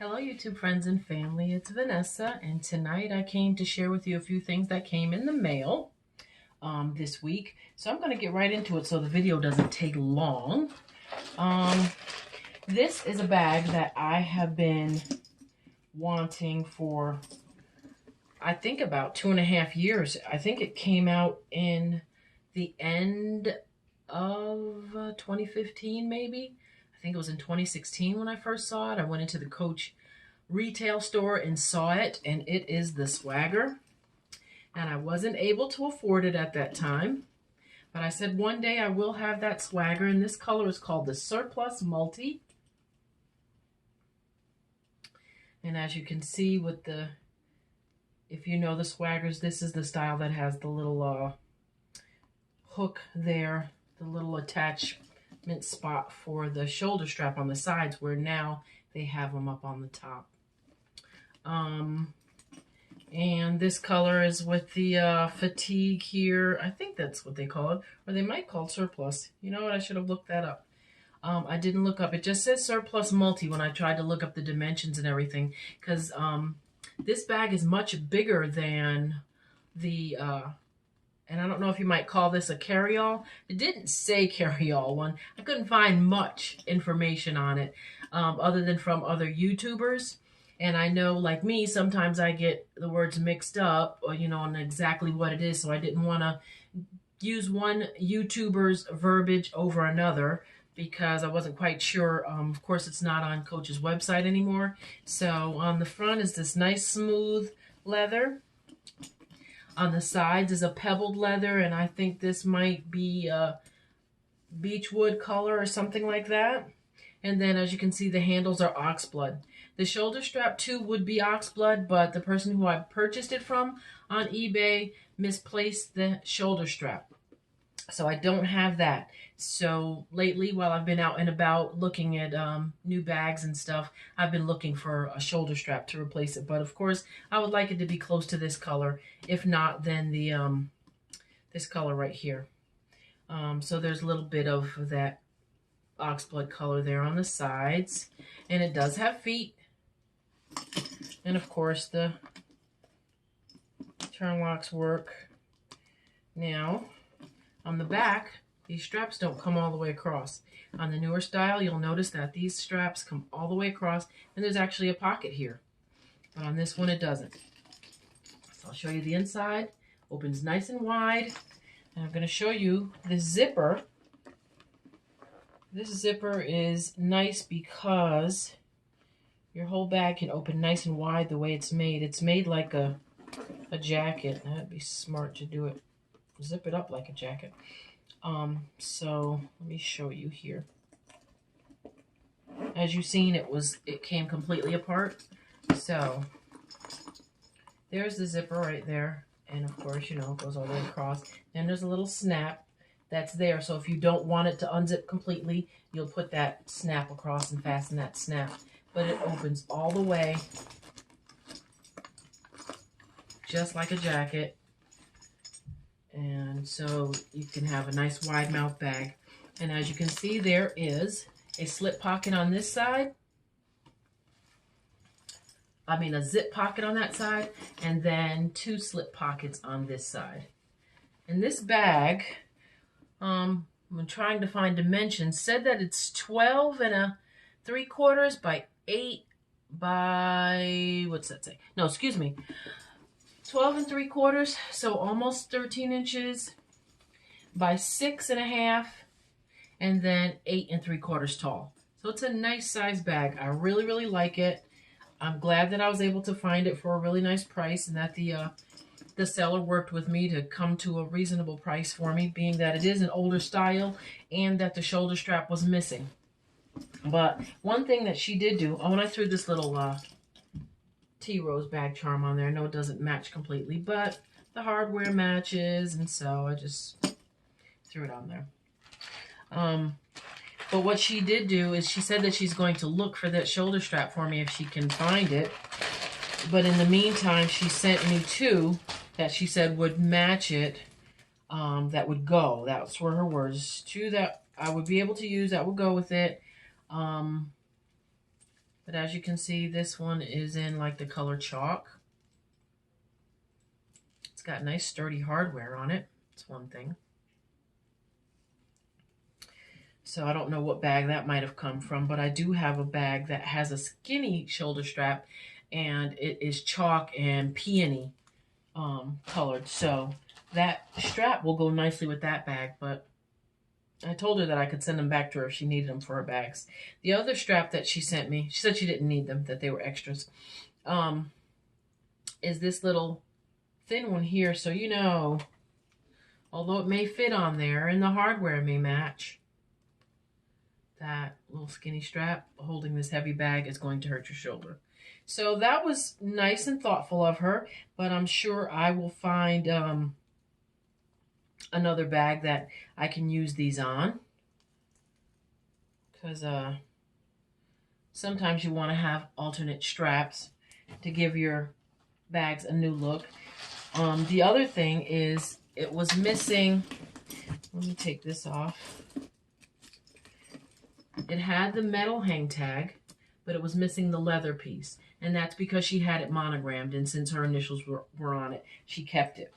Hello YouTube friends and family, it's Vanessa, and tonight I came to share with you a few things that came in the mail this week. So I'm going to get right into it so the video doesn't take long. This is a bag that I have been wanting for, I think, about 2.5 years. I think it came out in the end of 2015 maybe. I think it was in 2016 when I first saw it. I went into the Coach retail store and saw it, and it is the Swagger. And I wasn't able to afford it at that time, but I said one day I will have that Swagger, and this color is called the Surplus Multi. And as you can see with the, if you know the Swaggers, this is the style that has the little hook there, the little attachment spot for the shoulder strap on the sides, where now they have them up on the top. And this color is with the fatigue here. I think that's what they call it, or they might call it surplus. You know what? I should have looked that up. I didn't look up. It just says surplus multi when I tried to look up the dimensions and everything, because this bag is much bigger than the and I don't know if you might call this a carry-all. It didn't say carry-all one. I couldn't find much information on it other than from other YouTubers. And I know, like me, sometimes I get the words mixed up, or, you know, on exactly what it is. So I didn't want to use one YouTuber's verbiage over another because I wasn't quite sure. Of course, it's not on Coach's website anymore. So on the front is this nice smooth leather. On the sides is a pebbled leather, and I think this might be a beechwood color or something like that. And then, as you can see, the handles are oxblood. The shoulder strap too would be oxblood, but the person who I purchased it from on eBay misplaced the shoulder strap, so I don't have that. So lately, while I've been out and about looking at new bags and stuff, I've been looking for a shoulder strap to replace it. But of course, I would like it to be close to this color. If not, then the this color right here. So there's a little bit of that oxblood color there on the sides, and it does have feet. And of course, the turn locks work. Now, on the back, these straps don't come all the way across. On the newer style, you'll notice that these straps come all the way across, and there's actually a pocket here. But on this one, it doesn't. So I'll show you the inside. Opens nice and wide. And I'm going to show you the zipper. This zipper is nice because your whole bag can open nice and wide the way it's made. It's made like a jacket. That'd be smart to do it. Zip it up like a jacket. So let me show you here. As you've seen, it came completely apart. So there's the zipper right there, and of course, you know, it goes all the way across. Then there's a little snap that's there, so if you don't want it to unzip completely, you'll put that snap across and fasten that snap. But it opens all the way, just like a jacket. And so you can have a nice wide mouth bag. And as you can see, there is a slip pocket on this side. I mean, a zip pocket on that side, and then 2 slip pockets on this side. And this bag, I'm trying to find dimensions, said that it's 12 3/4 by 8 by, what's that say? No, excuse me. 12 3/4, so almost 13 inches by 6.5, and then 8 3/4 tall. So it's a nice size bag. I really, really like it. I'm glad that I was able to find it for a really nice price, and that the seller worked with me to come to a reasonable price for me, being that it is an older style and that the shoulder strap was missing. But one thing that she did do, when I threw this little Tea Rose bag charm on there, I know it doesn't match completely, but the hardware matches, and so I just threw it on there. But what she did do is she said that she's going to look for that shoulder strap for me if she can find it. But in the meantime, she sent me 2 that she said would match it, that would go. That's were her words. 2 that I would be able to use that would go with it. But as you can see, this one is in like the color chalk. It's got nice sturdy hardware on it. It's one thing. So I don't know what bag that might have come from, but I do have a bag that has a skinny shoulder strap, and it is chalk and peony colored. So that strap will go nicely with that bag, but I told her that I could send them back to her if she needed them for her bags. The other strap that she sent me, she said she didn't need them, that they were extras, is this little thin one here. So, you know, although it may fit on there and the hardware may match, that little skinny strap holding this heavy bag is going to hurt your shoulder. So that was nice and thoughtful of her, but I'm sure I will find another bag that I can use these on, because sometimes you want to have alternate straps to give your bags a new look. The other thing is it was missing, let me take this off. It had the metal hang tag, but it was missing the leather piece. And that's because she had it monogrammed, and since her initials were on it, she kept it.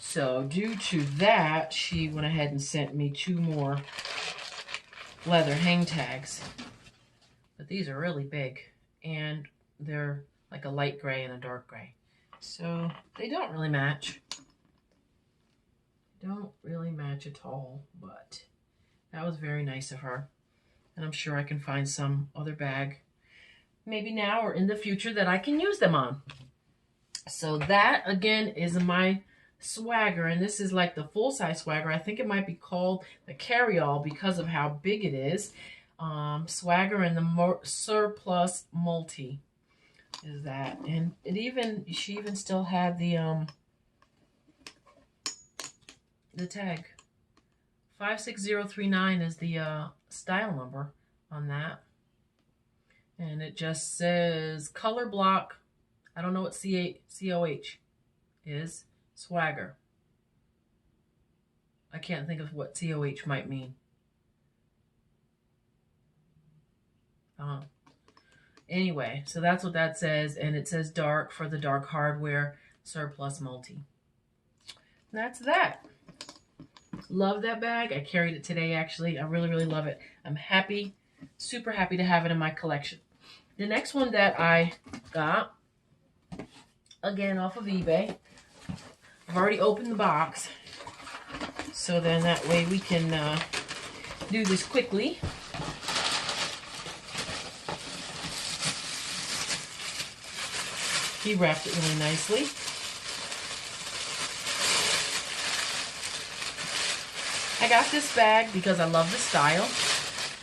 So due to that, she went ahead and sent me 2 more leather hang tags. But these are really big, and they're like a light gray and a dark gray. So they don't really match. Don't really match at all, but that was very nice of her. And I'm sure I can find some other bag, maybe now or in the future, that I can use them on. So that, again, is my swagger. And this is like the full-size swagger. I think it might be called the carry-all because of how big it is. Swagger and the surplus multi is that. And she even still had the tag. 56039 is the style number on that. And it just says color block. I don't know what COH is. Swagger. I can't think of what COH might mean. Anyway, so that's what that says. And it says dark for the dark hardware surplus multi. That's that. Love that bag. I carried it today, actually. I really, really love it. I'm happy, super happy to have it in my collection. The next one that I got, again, off of eBay. I've already opened the box, so then that way we can do this quickly. He wrapped it really nicely. I got this bag because I love the style,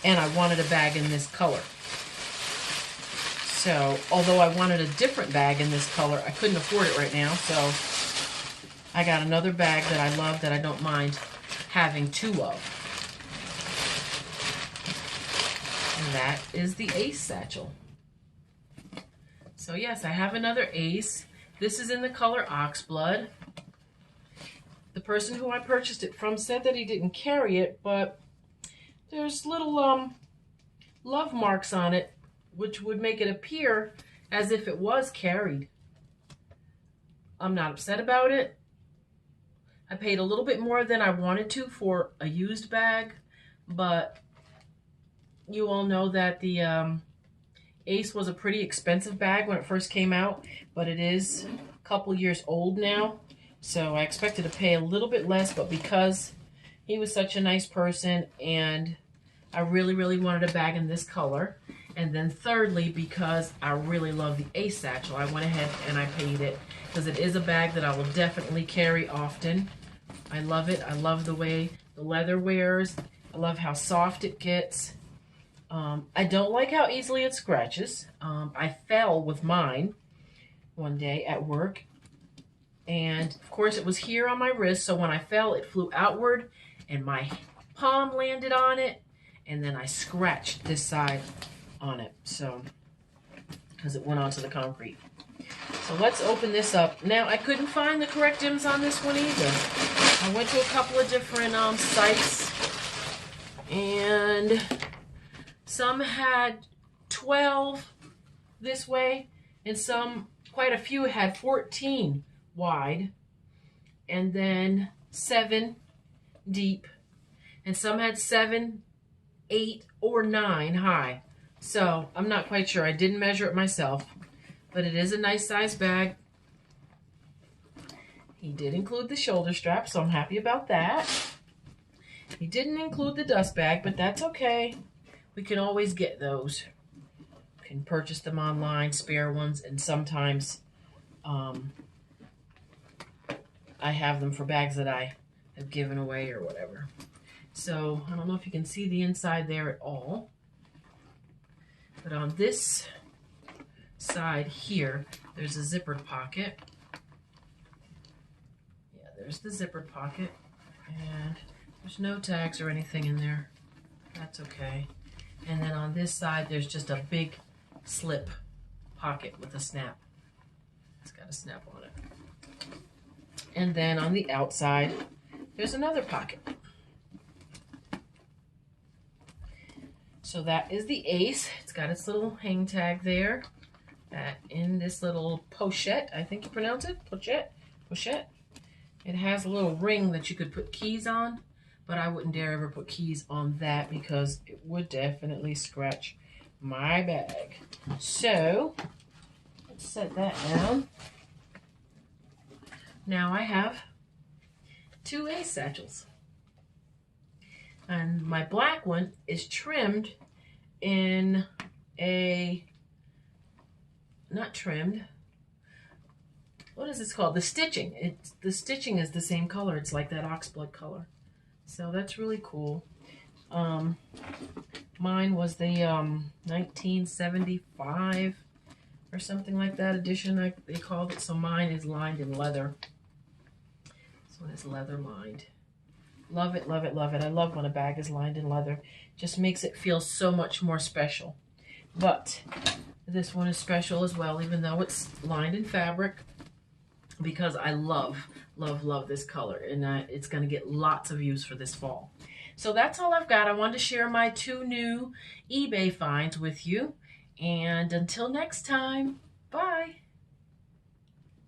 and I wanted a bag in this color. So, although I wanted a different bag in this color, I couldn't afford it right now, so I got another bag that I love that I don't mind having 2 of. And that is the Ace Satchel. So yes, I have another Ace. This is in the color Oxblood. The person who I purchased it from said that he didn't carry it, but there's little love marks on it, which would make it appear as if it was carried. I'm not upset about it. I paid a little bit more than I wanted to for a used bag, but you all know that the Ace was a pretty expensive bag when it first came out, but it is a couple years old now, so I expected to pay a little bit less, but because he was such a nice person and I really, really wanted a bag in this color, and then thirdly, because I really love the Ace Satchel, I went ahead and I paid it, because it is a bag that I will definitely carry often. I love it. I love the way the leather wears. I love how soft it gets. I don't like how easily it scratches. I fell with mine one day at work, and of course it was here on my wrist, so when I fell it flew outward and my palm landed on it, and then I scratched this side on it, so because it went onto the concrete. So let's open this up. Now, I couldn't find the correct IMS on this one either. I went to a couple of different sites, and Some had 12 this way, and some, quite a few, had 14 wide, and then 7 deep, and some had 7, 8, or 9 high. So I'm not quite sure. I didn't measure it myself, but it is a nice size bag. He did include the shoulder strap, so I'm happy about that. He didn't include the dust bag, but that's okay. We can always get those. You can purchase them online, spare ones, and sometimes I have them for bags that I have given away or whatever. So I don't know if you can see the inside there at all, but on this side here, there's a zippered pocket. Yeah, there's the zippered pocket, and there's no tags or anything in there. That's okay. And then on this side, there's just a big slip pocket with a snap. It's got a snap on it. And then on the outside, there's another pocket. So that is the Ace. It's got its little hang tag there. In this little pochette, I think you pronounce it, pochette. It has a little ring that you could put keys on, but I wouldn't dare ever put keys on that because it would definitely scratch my bag. So let's set that down. Now I have 2 Ace Satchels. And my black one is trimmed in a, not trimmed, what is this called? The stitching. The stitching is the same color. It's like that oxblood color. So that's really cool. Mine was the 1975 or something like that edition, they called it. So mine is lined in leather. This one is leather lined. Love it, love it, love it. I love when a bag is lined in leather. Just makes it feel so much more special. But this one is special as well, even though it's lined in fabric, because I love, love, love this color. And it's going to get lots of use for this fall. So that's all I've got. I wanted to share my 2 new eBay finds with you. And until next time, bye.